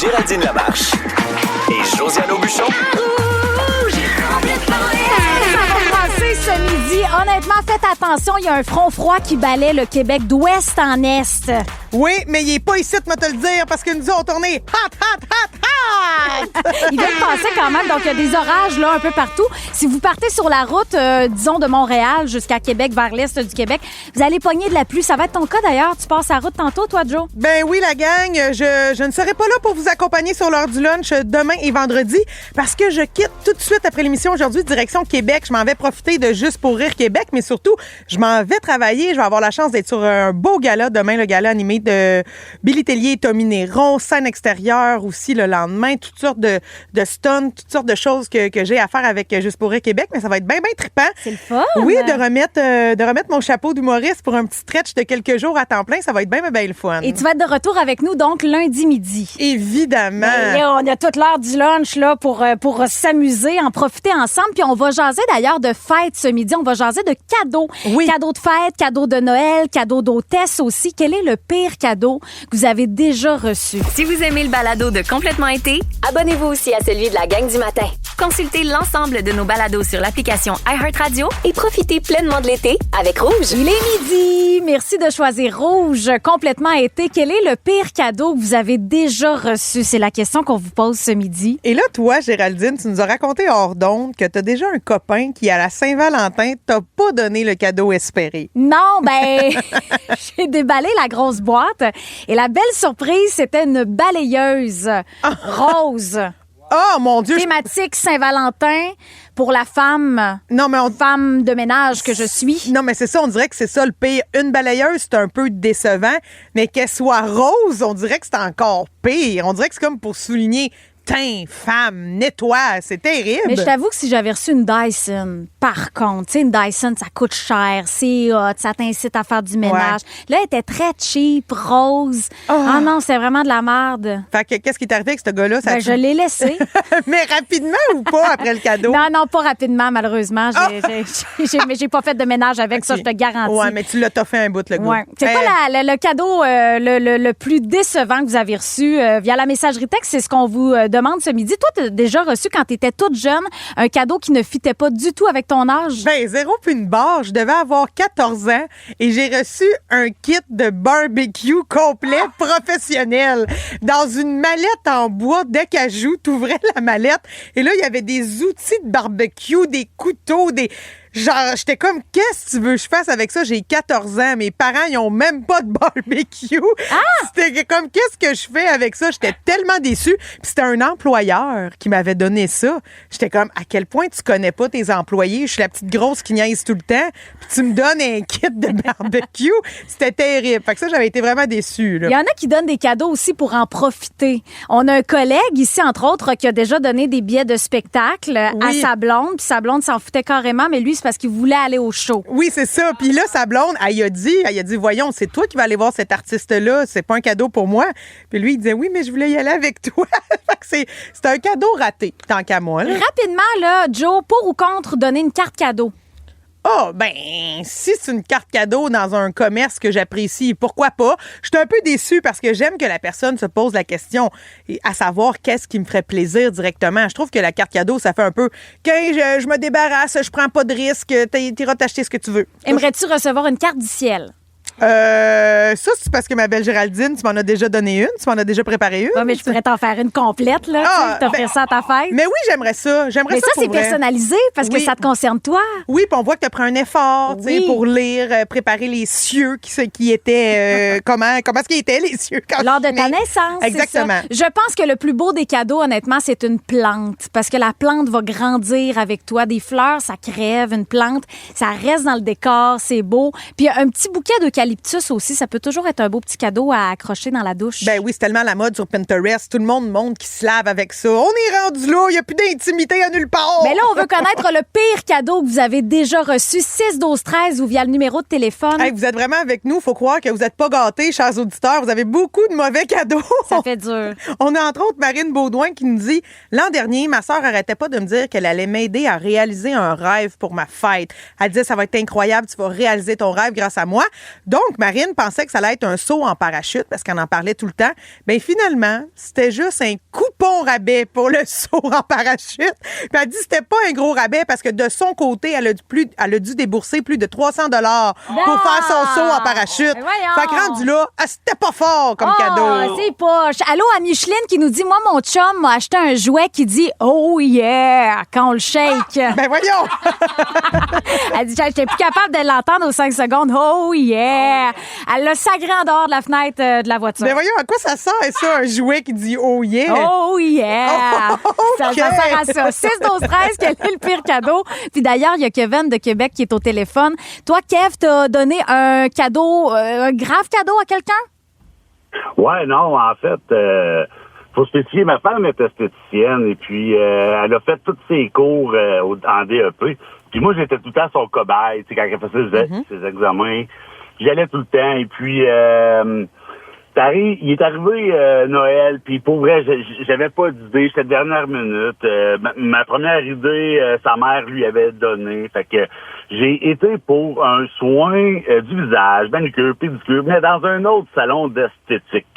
Géraldine Lamarche et Josiane Aubuchon. Ce midi, honnêtement, faites attention, il y a un front froid qui balaie le Québec d'ouest en est. Oui, mais il est pas ici de me te le dire parce que nous autres, on est hot! Il vient de passer quand même, donc il y a des orages là un peu partout. Si vous partez sur la route, disons de Montréal jusqu'à Québec, vers l'est du Québec, vous allez pogner de la pluie. Ça va être ton cas d'ailleurs. Tu passes la route tantôt, toi, Joe? Ben oui, la gang, je ne serai pas là pour vous accompagner sur l'heure du lunch demain et vendredi parce que je quitte tout de suite après l'émission aujourd'hui direction Québec. Je m'en vais profiter de Juste pour rire Québec, mais surtout, je m'en vais travailler. Je vais avoir la chance d'être sur un beau gala demain, le gala animé de Billy Tellier et Tommy Néron, scène extérieure aussi le lendemain, toutes sortes de stunts, toutes sortes de choses que j'ai à faire avec Juste pour rire Québec, mais ça va être bien, bien trippant. C'est le fun! Oui, de remettre mon chapeau d'humoriste pour un petit stretch de quelques jours à temps plein, ça va être bien, bien, bien le fun. Et tu vas être de retour avec nous, donc, lundi midi. Évidemment. Ben là, on a toute l'heure du lunch là pour s'amuser, en profiter ensemble. Puis on va jaser d'ailleurs de fêtes ce midi. On va jaser de cadeaux. Oui. Cadeaux de fête, cadeaux de Noël, cadeaux d'hôtesse aussi. Quel est le pire cadeau que vous avez déjà reçu? Si vous aimez le balado de Complètement été, Abonnez-vous aussi à celui de la gang du matin. consultez l'ensemble de nos balados sur l'application iHeartRadio. Et profitez pleinement de l'été avec Rouge. Il est midi. Merci de choisir Rouge. Complètement été. Quel est le pire cadeau que vous avez déjà reçu? C'est la question qu'on vous pose ce midi. Et là, toi, Géraldine, tu nous as raconté hors d'onde que tu as déjà un copain qui, à la Saint-Valentin, t'a pas donné le cadeau espéré. Non, ben, j'ai déballé la grosse boîte et la belle surprise, c'était une balayeuse rose. Oh, mon Dieu! Thématique Saint-Valentin pour la femme, Non, mais femme de ménage que je suis. Non, mais c'est ça, on dirait que c'est ça le pire. Une balayeuse, c'est un peu décevant, mais qu'elle soit rose, on dirait que c'est encore pire. On dirait que c'est comme pour souligner teint, femme, nettoie, c'est terrible. Mais je t'avoue que si j'avais reçu une Dyson, par contre, tu sais, une Dyson, ça coûte cher, c'est hot, ça t'incite à faire du ménage. Là, elle était très cheap, rose. Ah non, c'est vraiment de la merde. Fait que qu'est-ce qui est arrivé avec ce gars-là? Ben, je l'ai laissé. Mais rapidement ou pas après le cadeau? Non, pas rapidement, malheureusement. J'ai pas fait de ménage avec ça, je te garantis. Ouais, mais tu l'as fait un bout, le gars. Ouais. C'est quoi le cadeau le plus décevant que vous avez reçu via la messagerie texte? C'est ce qu'on vous demande ce midi. Toi, tu as déjà reçu, quand tu étais toute jeune, un cadeau qui ne fitait pas du tout avec ton âge? Ben, 0 puis une barre. Je devais avoir 14 ans et j'ai reçu un kit de barbecue complet professionnel dans une mallette en bois d'acajou. T'ouvrais la mallette et là, il y avait des outils de barbecue, des couteaux, genre, j'étais comme, qu'est-ce que tu veux que je fasse avec ça? J'ai 14 ans. Mes parents, ils ont même pas de barbecue. C'était comme, qu'est-ce que je fais avec ça? J'étais tellement déçue. Puis c'était un employeur qui m'avait donné ça. J'étais comme, à quel point tu connais pas tes employés? Je suis la petite grosse qui niaise tout le temps. Puis tu me donnes un kit de barbecue. C'était terrible. Fait que ça, j'avais été vraiment déçue, là. Il y en a qui donnent des cadeaux aussi pour en profiter. On a un collègue ici, entre autres, qui a déjà donné des billets de spectacle à sa blonde. Puis sa blonde s'en foutait carrément, mais lui, c'est parce qu'il voulait aller au show. Oui, c'est ça. Puis là, sa blonde, elle a dit, voyons, c'est toi qui vas aller voir cet artiste-là, c'est pas un cadeau pour moi. Puis lui, il disait, oui, mais je voulais y aller avec toi. Fait que c'est un cadeau raté, tant qu'à moi, là. Rapidement, là, Joe, pour ou contre donner une carte cadeau? Ah, ben, si c'est une carte cadeau dans un commerce que j'apprécie, pourquoi pas? Je suis un peu déçue parce que j'aime que la personne se pose la question à savoir qu'est-ce qui me ferait plaisir directement. Je trouve que la carte cadeau, ça fait un peu je me débarrasse, je prends pas de risque, t'iras t'acheter ce que tu veux. Aimerais-tu recevoir une carte du ciel? Ça, c'est parce que ma belle Géraldine, tu m'en as déjà donné une, tu m'en as déjà préparé une. Ouais, mais je pourrais t'en faire une complète, là, t'offrir ça à ta fête. Mais oui, j'aimerais ça. Mais ça, c'est personnalisé parce que ça te concerne toi. Oui, puis on voit que tu as pris un effort pour lire, préparer les cieux qui étaient... comment est-ce qu'ils étaient, les cieux? Lors de ta naissance. Exactement. Je pense que le plus beau des cadeaux, honnêtement, c'est une plante. Parce que la plante va grandir avec toi. Des fleurs, ça crève. Une plante, ça reste dans le décor. C'est beau. Puis un petit bouquet d'eucalyptus aussi, ça peut toujours être un beau petit cadeau à accrocher dans la douche. Ben oui, c'est tellement la mode sur Pinterest. Tout le monde montre qu'il se lave avec ça. On est rendu là, il n'y a plus d'intimité à nulle part. Mais là, on veut connaître le pire cadeau que vous avez déjà reçu. 6-12-13 ou via le numéro de téléphone. Hey, vous êtes vraiment avec nous. Faut croire que vous n'êtes pas gâtés, chers auditeurs. Vous avez beaucoup de mauvais cadeaux. Ça fait dur. On a entre autres Marine Baudouin qui nous dit « L'an dernier, ma sœur arrêtait pas de me dire qu'elle allait m'aider à réaliser un rêve pour ma fête. Elle disait « Ça va être incroyable, tu vas réaliser ton rêve grâce à moi. » Donc, Donc, Marine pensait que ça allait être un saut en parachute parce qu'on en parlait tout le temps. Mais finalement, c'était juste un coupon rabais pour le saut en parachute. Puis elle dit que c'était pas un gros rabais parce que de son côté, elle a dû débourser plus de 300 $ pour faire son saut en parachute. Fait que rendu là, c'était pas fort comme cadeau. C'est poche. Allô à Micheline qui nous dit, moi, mon chum m'a acheté un jouet qui dit « Oh yeah » quand on le shake. Ben voyons! Elle dit, j'étais plus capable de l'entendre aux 5 secondes. Oh yeah! Elle l'a sagré en dehors de la fenêtre de la voiture. Ben voyons, à quoi ça sert, ça, un jouet qui dit oh yeah? Oh yeah! Ça sert à ça. 6, 12, 13, quel est le pire cadeau? Puis d'ailleurs, il y a Kevin de Québec qui est au téléphone. Toi, Kev, t'as donné un cadeau, un grave cadeau à quelqu'un? Ouais, non, en fait, faut spécifier, ma femme est esthéticienne et puis elle a fait tous ses cours en DEP. Puis moi, j'étais tout le temps son cobaye, tu sais, quand elle faisait ses examens. J'allais tout le temps et puis il est arrivé Noël, puis pour vrai, j'avais pas d'idée, j'étais de dernière minute. Ma première idée, sa mère lui avait donné. Fait que j'ai été pour un soin du visage, manucure, pédicure, mais dans un autre salon d'esthétique.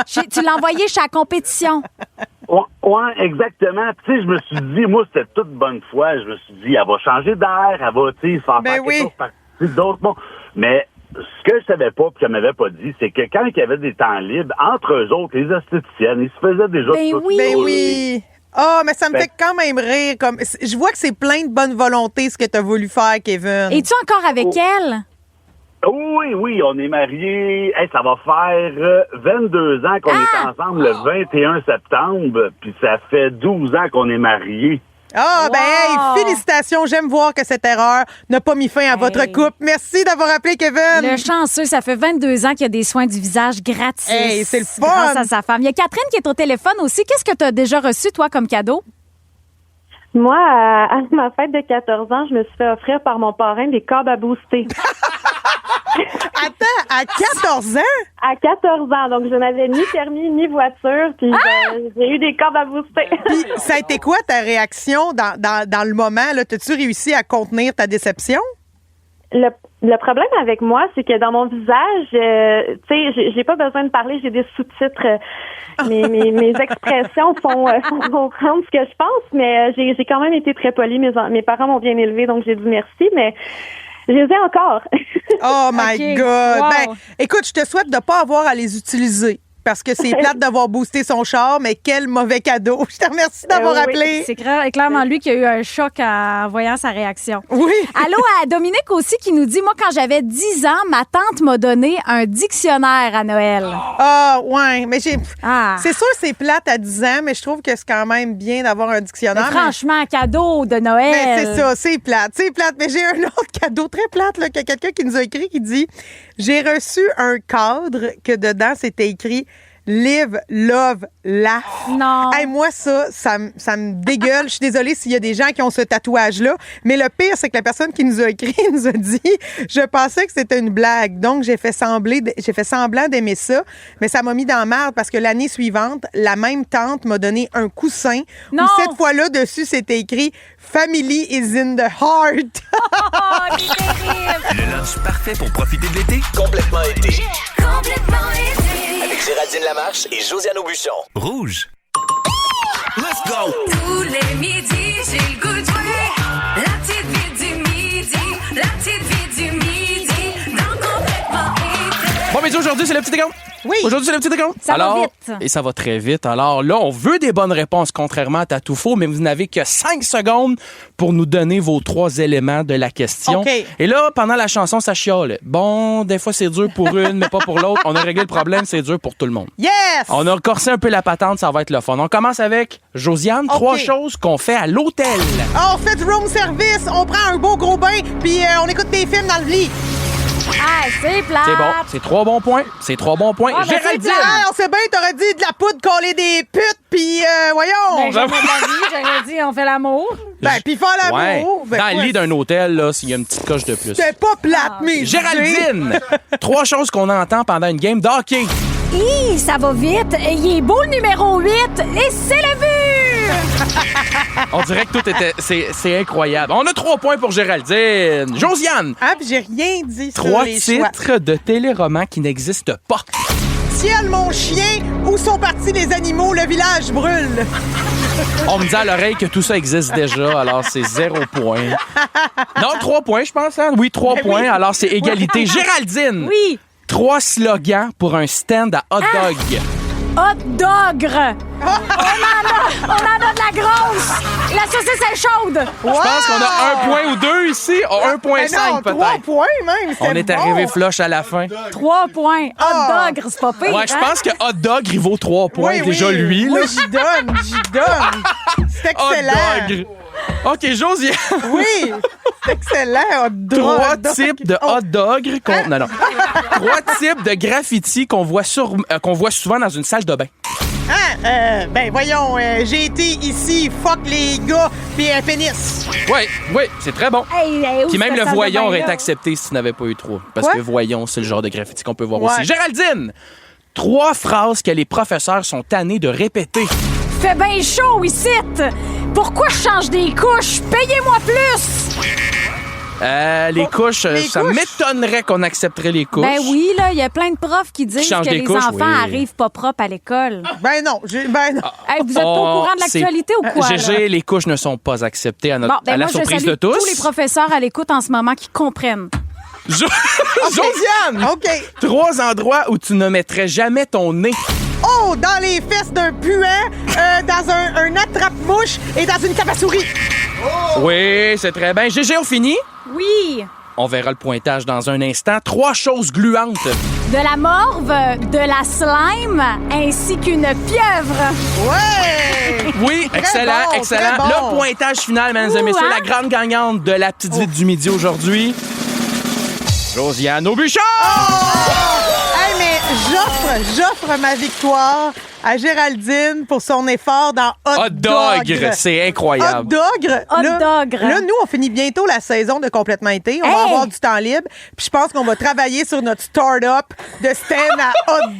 Tu l'as envoyé chez la compétition. Ouais, exactement. Tu sais, je me suis dit, moi, c'était toute bonne foi. Je me suis dit, elle va changer d'air, elle va, tu sais, faire quelque chose par d'autres. Bon, mais ce que je savais pas, puis qu'elle m'avait pas dit, c'est que quand il y avait des temps libres, entre eux autres, les esthéticiennes, ils se faisaient déjà Ben oui. Ah, mais ça me fait quand même rire. Comme je vois que c'est plein de bonne volonté ce que tu as voulu faire, Kevin. Es-tu encore avec elle? Oui, on est mariés. Hey, ça va faire 22 ans qu'on est ensemble le 21 septembre, puis ça fait 12 ans qu'on est mariés. Ah, ben, hey, félicitations. J'aime voir que cette erreur n'a pas mis fin à votre couple. Merci d'avoir appelé, Kevin. Le chanceux, ça fait 22 ans qu'il y a des soins du visage gratis. Hey, c'est le fun. Grâce à sa femme. Il y a Catherine qui est au téléphone aussi. Qu'est-ce que tu as déjà reçu, toi, comme cadeau? Moi, à ma fête de 14 ans, je me suis fait offrir par mon parrain des câbles à booster. Attends, à 14 ans? À 14 ans, donc je n'avais ni permis ni voiture, puis j'ai eu des câbles à booster. Puis ça a été quoi ta réaction dans le moment? T'as-tu réussi à contenir ta déception? Le problème avec moi, c'est que dans mon visage, tu sais, j'ai pas besoin de parler, j'ai des sous-titres. Mes expressions font comprendre ce que je pense, mais j'ai quand même été très polie. Mes parents m'ont bien élevée, donc j'ai dit merci, mais je les ai encore. Oh my God! Wow. Ben, écoute, je te souhaite de ne pas avoir à les utiliser. Parce que c'est plate d'avoir boosté son char, mais quel mauvais cadeau. Je te remercie d'avoir appelé. C'est clairement lui qui a eu un choc en voyant sa réaction. Oui. Allô à Dominique aussi qui nous dit, moi, quand j'avais 10 ans, ma tante m'a donné un dictionnaire à Noël. Ah, ouais. Mais c'est sûr que c'est plate à 10 ans, mais je trouve que c'est quand même bien d'avoir un dictionnaire. Mais franchement, un cadeau de Noël. Mais c'est ça, c'est plate. C'est plate. Mais j'ai un autre cadeau très plate, là, que quelqu'un qui nous a écrit qui dit, j'ai reçu un cadre que dedans, c'était écrit Live, love, laugh. Non. Hey, moi, ça me dégueule. Je suis désolée s'il y a des gens qui ont ce tatouage-là. Mais le pire, c'est que la personne qui nous a écrit nous a dit je pensais que c'était une blague. Donc, j'ai fait semblant d'aimer ça. Mais ça m'a mis dans la merde parce que l'année suivante, la même tante m'a donné un coussin. Non. Où cette fois-là, dessus, c'était écrit Family is in the heart. Oh, c'est terrible. Le lunch parfait pour profiter de l'été. Complètement été. Complètement été. Avec Géraldine Lamarche et Josiane Aubuchon. Rouge. Let's go! Tous les midis, j'ai le goût de jouer. La petite vie du midi. La petite vie du midi. Dans Complètement été. Bon, mais aujourd'hui, c'est le petit décompte. Oui. Aujourd'hui, c'est le petit décompte. Ça va vite. Et ça va très vite. Alors là, on veut des bonnes réponses, contrairement à Tatoufo, mais vous n'avez que 5 secondes pour nous donner vos 3 éléments de la question. OK. Et là, pendant la chanson, ça chiale. Bon, des fois, c'est dur pour une, mais pas pour l'autre. On a réglé le problème, c'est dur pour tout le monde. Yes! On a corsé un peu la patente, ça va être le fun. On commence avec Josiane. 3 choses qu'on fait à l'hôtel. On fait du room service, on prend un beau gros bain, puis on écoute des films dans le lit. Ah, c'est plate. C'est bon. C'est 3 bons points. C'est 3 bons points. Ah, ben, Géraldine! Ah, on sait bien, t'aurais dit de la poudre coller des putes, puis voyons. Ben, jamais de la vie, j'aurais dit, on fait l'amour. Ben, puis faire l'amour. Ouais. Ben, Dans quoi, le lit d'un hôtel, là, s'il y a une petite coche de plus. c'est pas plate, mais... Géraldine! 3 choses qu'on entend pendant une game d'hockey. Hi, ça va vite. Il est beau le numéro 8 et c'est le but! On dirait que tout était... C'est incroyable. On a 3 points pour Géraldine. Josiane. Ah, puis j'ai rien dit sur 3 les choix. titres de téléromans qui n'existent pas. Ciel, mon chien, où sont partis les animaux? Le village brûle. On me dit à l'oreille que tout ça existe déjà, alors c'est 0 point. Non, 3 points, je pense. Hein? Oui, 3 points, oui. alors c'est égalité. Géraldine. Oui. 3 slogans pour un stand à hot dog. Hot dogre. On en a de la grosse. La saucisse est chaude. Je pense qu'on a 1 point ou 2 ici. 1,5 non, 3 peut-être. points même. On est arrivé flush à la fin. 3 points. Hot dogre, c'est pas pire. Ouais, je hein? pense que hot dog, il vaut 3 points. Oui, déjà, oui. lui. Oui, Là. j'y donne. C'est excellent. Hot dog. OK, Josiane. Oui, c'est excellent. Hot dog. 3 types de hot dog. Non, non. 3 types de graffiti qu'on voit souvent dans une salle de bain. Ben voyons, j'ai été ici, fuck les gars, pis un pénis. Oui, c'est très bon. Hey, où Puis même cette le salle de voyant aurait bain-là? été accepté si tu n'avais pas eu 3. Parce Quoi? que voyons, c'est le genre de graffiti qu'on peut voir Ouais. aussi. Géraldine, 3 phrases que les professeurs sont tannés de répéter. Fait bien chaud ici. Pourquoi je change des couches? Payez-moi plus. Les couches, les ça couches? m'étonnerait qu'on accepterait les couches. Ben oui, là, il y a plein de profs qui disent changent que des les couches, enfants oui. arrivent pas propres à l'école. Ben non, ben non. Hey, vous êtes pas au courant de l'actualité ou quoi? là? GG, les couches ne sont pas acceptées à, Bon, à ben la moi, je surprise salue de tous. tous les professeurs à l'écoute en ce moment qui comprennent. Josiane! OK. 3 endroits où tu ne mettrais jamais ton nez. Oh, dans les fesses d'un puant, dans un attrape-mouche et dans une cape à souris. Oui, c'est très bien. GG, on finit? Oui. On verra le pointage dans un instant. 3 choses gluantes. De la morve, de la slime, ainsi qu'une pieuvre. Ouais! Oui, excellent, bon, excellent. très bon. Le pointage final, mesdames et Ouh, messieurs, hein? la grande gagnante de la petite vite du midi aujourd'hui. Josiane Aubuchon! Hey, mais j'offre ma victoire à Géraldine pour son effort dans Hot dog! C'est incroyable. Hot dog! Hot là, dog. Là, nous, on finit bientôt la saison de Complètement été. On va Hey! avoir du temps libre. Puis je pense qu'on va travailler sur notre start-up de stand à hot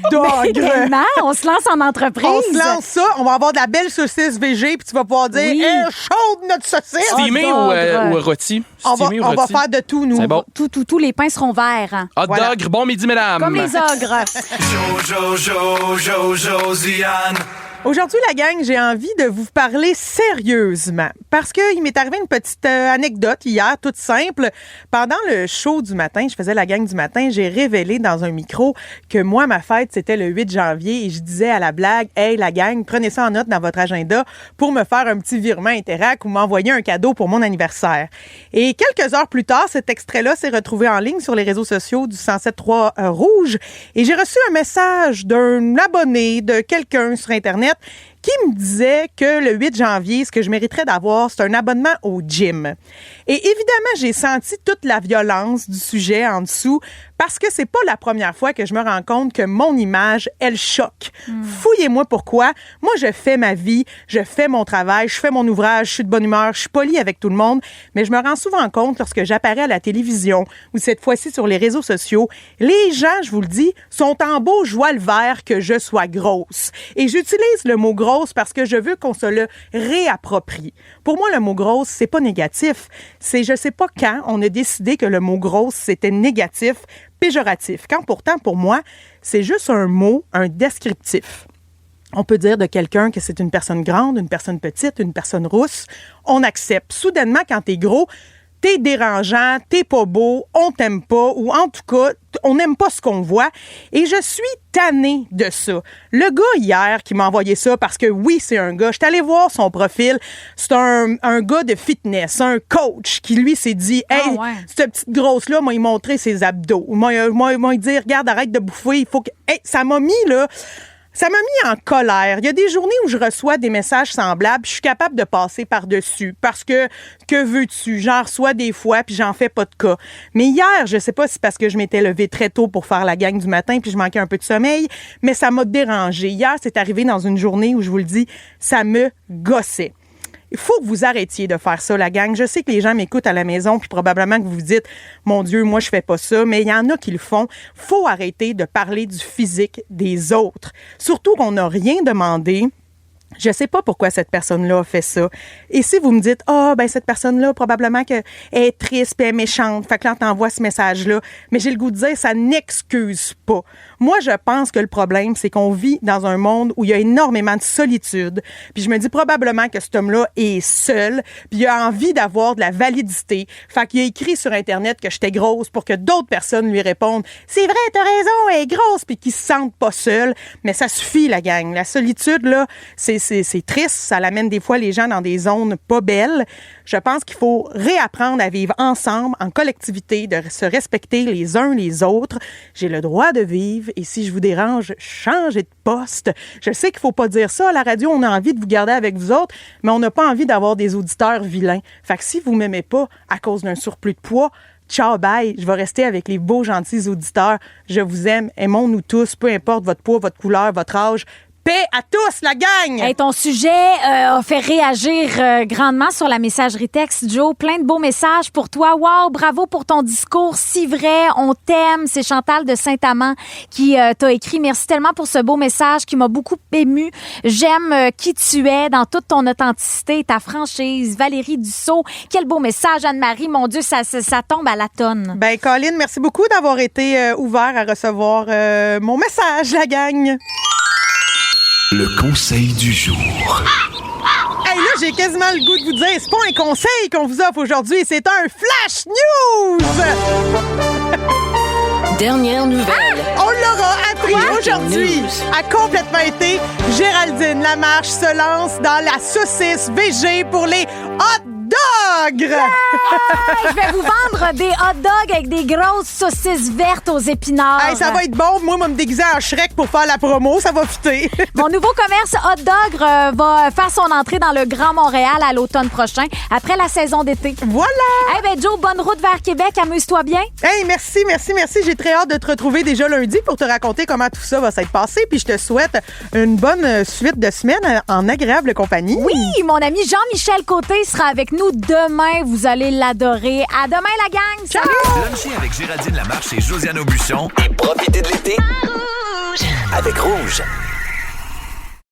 Mais dog. tellement, on se lance en entreprise. On se lance ça. On va avoir de la belle saucisse VG. Puis tu vas pouvoir dire, Oui. hey, chaude notre saucisse. Steamé Hot dog. ou rôti? On va Steamé ou on va rôti? faire de tout, nous. C'est bon. Tous les pains seront verts. hein. Hot Voilà. dog, bon midi, mesdames. Comme les ogres. Josiane. Aujourd'hui, la gang, j'ai envie de vous parler sérieusement parce qu'il m'est arrivé une petite anecdote hier, toute simple. Pendant le show du matin, je faisais la gang du matin, j'ai révélé dans un micro que moi, ma fête, c'était le 8 janvier et je disais à la blague, « Hey, la gang, prenez ça en note dans votre agenda pour me faire un petit virement Interac ou m'envoyer un cadeau pour mon anniversaire. » Et quelques heures plus tard, cet extrait-là s'est retrouvé en ligne sur les réseaux sociaux du 107.3 Rouge et j'ai reçu un message d'un abonné, de quelqu'un sur Internet qui me disait que le 8 janvier, ce que je mériterais d'avoir, c'est un abonnement au gym. Et évidemment, j'ai senti toute la violence du sujet en dessous parce que c'est pas la première fois que je me rends compte que mon image, elle choque. Fouillez-moi pourquoi. Moi, je fais ma vie, je fais mon travail, je fais mon ouvrage, je suis de bonne humeur, je suis polie avec tout le monde, mais je me rends souvent compte lorsque j'apparais à la télévision ou cette fois-ci sur les réseaux sociaux, les gens, je vous le dis, sont en beau joie le vert que je sois grosse. Et j'utilise le mot grosse parce que je veux qu'on se le réapproprie. Pour moi, le mot grosse, c'est pas négatif. C'est, je sais pas quand on a décidé que le mot grosse, c'était négatif, péjoratif. Quand pourtant, pour moi, c'est juste un mot, un descriptif. On peut dire de quelqu'un que c'est une personne grande, une personne petite, une personne rousse. On accepte. Soudainement, quand t'es gros, t'es dérangeant, t'es pas beau, on t'aime pas, ou en tout cas, on n'aime pas ce qu'on voit. Et je suis tannée de ça. Le gars hier qui m'a envoyé ça, parce que oui, c'est un gars, je suis allée voir son profil, c'est un gars de fitness, un coach qui lui s'est dit, « Hey, ouais. cette petite grosse-là m'a montré ses abdos. M'a dit, regarde, arrête de bouffer, il faut que... » Hey, ça m'a mis, là... Ça m'a mis en colère. Il y a des journées où je reçois des messages semblables, je suis capable de passer par-dessus parce que veux-tu? J'en reçois des fois puis j'en fais pas de cas. Mais hier, je sais pas si c'est parce que je m'étais levée très tôt pour faire la gang du matin puis je manquais un peu de sommeil, mais ça m'a dérangée. Hier, c'est arrivé dans une journée où, je vous le dis, ça me gossait. Il faut que vous arrêtiez de faire ça, la gang. Je sais que les gens m'écoutent à la maison, puis probablement que vous vous dites, mon Dieu, moi, je fais pas ça, mais il y en a qui le font. Faut arrêter de parler du physique des autres. Surtout qu'on n'a rien demandé. Je sais pas pourquoi cette personne-là a fait ça. Et si vous me dites, cette personne-là, probablement qu'elle est triste et elle est méchante, fait que là, t'envoies ce message-là. Mais j'ai le goût de dire, ça n'excuse pas. Moi, je pense que le problème, c'est qu'on vit dans un monde où il y a énormément de solitude. Puis je me dis probablement que cet homme-là est seul, puis il a envie d'avoir de la validité. Fait qu'il a écrit sur Internet que j'étais grosse pour que d'autres personnes lui répondent, c'est vrai, t'as raison, elle est grosse, puis qu'ils se sentent pas seuls. Mais ça suffit, la gang. La solitude, là, c'est triste, ça l'amène des fois les gens dans des zones pas belles. Je pense qu'il faut réapprendre à vivre ensemble, en collectivité, de se respecter les uns les autres. J'ai le droit de vivre et si je vous dérange, changez de poste. Je sais qu'il faut pas dire ça à la radio, on a envie de vous garder avec vous autres, mais on n'a pas envie d'avoir des auditeurs vilains. Fait que si vous m'aimez pas à cause d'un surplus de poids, ciao, bye, je vais rester avec les beaux, gentils auditeurs. Je vous aime, aimons-nous tous, peu importe votre poids, votre couleur, votre âge. Paix à tous, la gang! Hey, ton sujet a fait réagir grandement sur la messagerie texte, Joe. Plein de beaux messages pour toi. Wow, bravo pour ton discours si vrai. On t'aime. C'est Chantal de Saint-Amand qui t'a écrit. Merci tellement pour ce beau message qui m'a beaucoup ému. J'aime qui tu es dans toute ton authenticité, ta franchise. Valérie Dussault, quel beau message. Anne-Marie, mon Dieu, ça tombe à la tonne. Ben, Colin, merci beaucoup d'avoir été ouvert à recevoir mon message, la gang. Le conseil du jour. Hey, là, j'ai quasiment le goût de vous dire, c'est pas un conseil qu'on vous offre aujourd'hui, c'est un flash news! Dernière nouvelle. On l'aura appris aujourd'hui. A complètement été Géraldine Lamarche se lance dans la saucisse VG pour les hot dogs. Je vais vous vendre des hot dogs avec des grosses saucisses vertes aux épinards. Hey, ça va être bon. Moi, je vais me déguiser en Shrek pour faire la promo. Ça va fitter. Mon nouveau commerce Hot Dog va faire son entrée dans le Grand Montréal à l'automne prochain, après la saison d'été. Voilà! Eh ben Joe, bonne route vers Québec. Amuse-toi bien. Hey, merci. J'ai très hâte de te retrouver déjà lundi pour te raconter comment tout ça va s'être passé. Puis je te souhaite une bonne suite de semaines en agréable compagnie. Oui, mon ami Jean-Michel Côté sera avec nous demain. Vous allez l'adorer. À demain, la gang. Ciao! Luncher avec Géraldine Lamarche et Josiane Aubuchon et profitez de l'été avec Rouge.